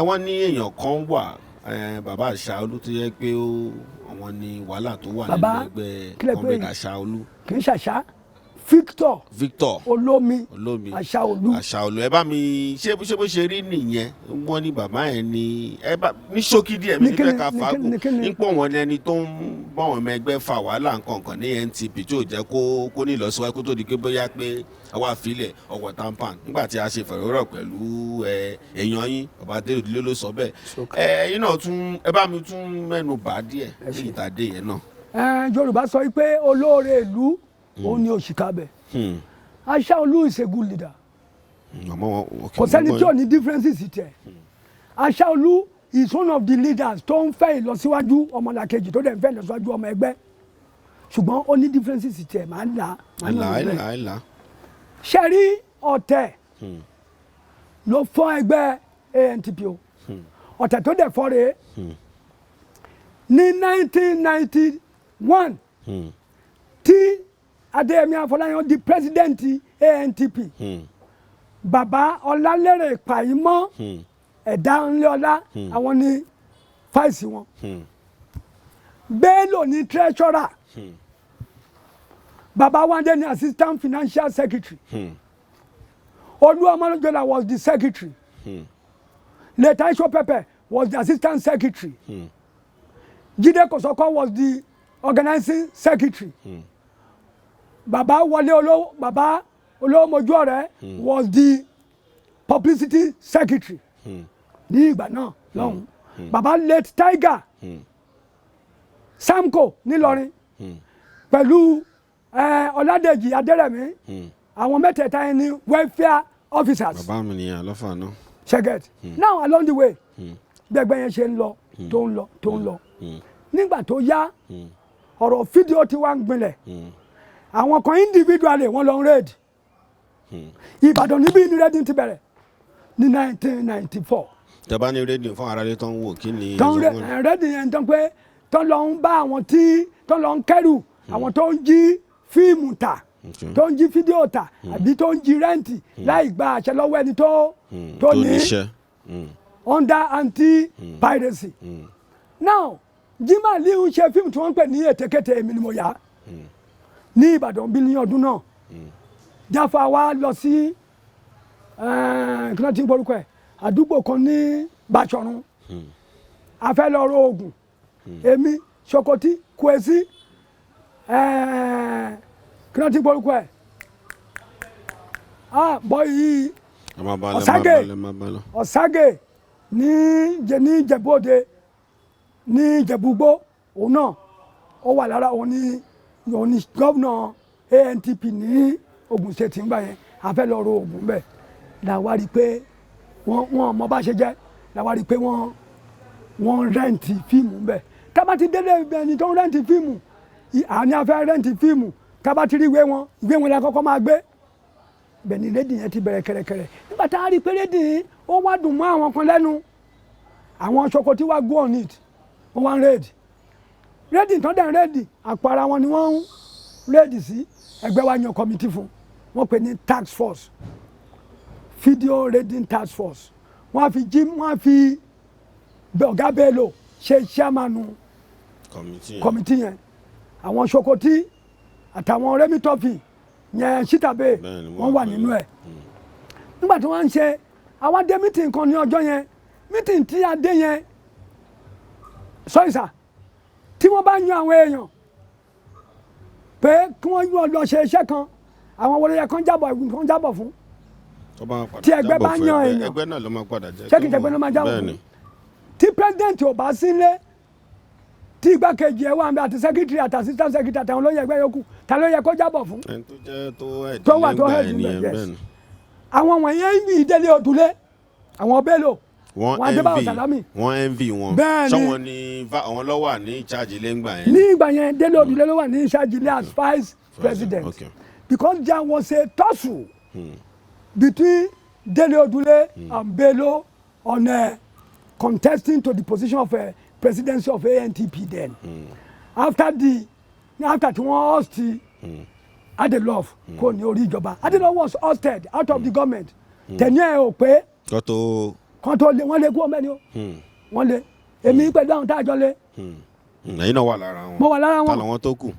wọ́n ní èèyàn kan wà bàbá Àṣàolú tó yẹ pé àwọn ní wàhálà tó wà nínú ẹgbẹ́ kọ́mẹ́dà Àṣàolú. kì í ṣàṣà Victor Olómi Àṣàolú. ẹ bá mi ṣé bó ṣe rí nìyẹn wọ́n ní bàbá yẹn ní ní ṣókí díẹ̀ mi nífẹ̀ẹ́ ká fagùn nípò wọn ní ẹni tó ń bá wọn ọmọ ẹgbẹ́ fa wàhálà nǹkan ní NTP tí ò jẹ́ kó ní ìlọsíwájú kó tó di pé bóyá pé àwa àfilẹ̀ ọwọ́ tampan nígbà tí a ṣe fẹ̀rọ̀rọ̀ pẹ̀lú èèyàn yín ọba Adéòdúlé ló sọ bẹ́ẹ̀ ẹ̀yin náà tún ẹ bá mi tún mẹ́nu bà díẹ̀ ní ìtàdé yẹn náà. Yorùbá sọ pé olóore ìlú òun ni òṣìkà bẹ̀. Àṣàolú is a good leader. Kò sẹ́ni tí ò ní differences tẹ̀. Àṣàolú is one of the leaders tó ń fẹ́ ìlọsíwájú ọmọlàkejì tó dẹ̀ ń fẹ́ ìlọsíwájú ọmọ ẹgbẹ́ ṣùgbọ́n ó ní differences tẹ̀ máa ń là. Ṣé rí ọ̀tẹ̀ ló fọ́ ẹgbẹ́ ANTP o ọ̀tẹ̀ tó dẹ̀ fọ́ rèé ní 1991 tí Adéyẹmí Afọláyan di president ANTP bàbá Ọlálérè Pàímọ́ ẹ̀dá ńlẹ́ọlá àwọn ní fáìsì wọn Bello ní treasurer bàbá Wande ní assistant financial secretary Oluomo was the secretary Leta Isopepe was the assistant secretary Jide Kosoko was the organizing secretary. Baba Oluomo was the publicity secretary. Ní ìgbà náà lọ́hùn. Baba late Tiger Samko nílọrin pẹ̀lú Ọládèjì Adérẹ̀mí àwọn mẹ́tẹ̀ẹ̀ta yẹn ní welfare officers. Bàbá mi nìyẹn lọ́fà náà. Check. Now along the way gbẹgbẹ yẹn ṣe ń lọ tó ń lọ nígbà tó yá ọ̀rọ̀ fídíò tí wàá ń gbinlẹ̀ àwọn kan individually wọ́n lọ ń raid Ìbàdàn níbí ní raiding ti bẹ̀rẹ̀ ní 1994. Tẹ́bá ní raiding fún aráàlú tó ń wò kí ni. raiding yẹn tán pé tó lọ ń bá àwọn tí tó lọ ń kẹ́rù àwọn tó ń jí fíìmù tà tó ń jí fídíò tà àbí tó ń jí rẹ́ǹtì láì gba àṣẹ lọ́wọ́ ẹni tó ní under anti-piracy. Now Jimoh Aliu ń ṣe fíìmù tí wọ́n ń pè ní ètekéte èmi ni mo yá ní Ìbàdàn bí ní ọdún náà Jáfà wa lọ sí kí wọ́n ti ń porúkọ ẹ̀ àdúgbò kan ní Bàṣọ̀run a fẹ́ lọ rọ oògùn èmi Sokoti Kwesi kí wọ́n ti ń porúkọ ẹ̀ bọ́ yìí Ọ̀ságè ní Ìjẹ̀bú-Òde ní Ìjẹ̀bú-Igbó òun náà ó wà lára òun ní gómìnà ANTP ní Ògùn State ń gbà yẹn a fẹ́ lọ ro oògùn bẹ́ẹ̀ la wá rí pé wọ́n mọ bá ṣe jẹ́ la wá rí pé wọ́n rẹ́ǹtì fíìmù bẹ́ẹ̀ tábà ti délé ẹni tó ń rẹ́ǹtì fíìmù àní a fẹ́ rẹ́ǹtì fíìmù tábà ti rí ìwé wọn la kọ́kọ́ máa gbé bẹ́ẹ̀ ni rédíò yẹn ti bẹ̀rẹ̀ kẹ̀rẹ̀kẹ̀rẹ̀ nígbà tá a rí pé rédíò ó wá dùn mọ́ àwọn kan lẹ́nu àwọn Sokoti wá go on it wọ́n wá ń rédíò tán dẹ̀ ń rédíò àpò ara wọn ni wọ́n ń rédíò sí ẹgbẹ́ wa yan committee fún wọ́n pè ní task force video rating task force wọ́n á fi ọ̀gá Bello ṣe chairman committee yẹn àwọn Sokoti àtàwọn Remi Toffee yẹn Ṣítàbé wọ́n wà nínú ẹ̀ nígbà tí wọ́n ń ṣe àwọn dé meeting kan ní ọjọ́ yẹn meeting tí a dé yẹn sọ́yìnsà tí wọ́n bá yan àwọn èèyàn pé kí wọ́n lọ ṣe iṣẹ́ kan àwọn wọlé yẹ kán jábọ̀ fún tí ẹgbẹ́ bá yan èèyàn ṣé kìí ṣẹgbẹ́ ló máa jábọ̀ fún tí president ò bá sílé tí igbákejì ẹ̀ wà ń bẹ àti secretary àti assistant secretary àtàwọn olóyè ẹgbẹ́ yòókù ta ló yẹ kó jábọ̀ fún tó wà tó hẹ́ẹ̀dì bẹ́ẹ̀ àwọn wọ̀nyẹn ìdílé òdùlé àwọn Bello wọn Adébáyọ̀ Sàlámì. wọ́n envy wọn. bẹ́ẹ̀ ni sọ́wọ́n ni àwọn ló wà ní ìcháàjì ilé ńgbà yẹn. ní ìgbà yẹn Délé Odùlé ló wà ní ìcháàjì ilé as vice president. Okay. Because there was a tussle between Délé Odùlé and Bello on contesting to the position of presidency of ANTP then. After tí wọ́n host Adelove kò ní orí ìjọba. Adelove was ousted out of the government. Tẹ̀yìn ẹ̀ ò pé. Kan tó lé wọ́n lé kú ọmọ ẹni o. Wọ́n lé. Èmi pẹ̀lú àwọn tá a jọ lé. Ẹ̀yin náà wà lára wọn. Mo wà lára wọn. Ta làwọn tó kù.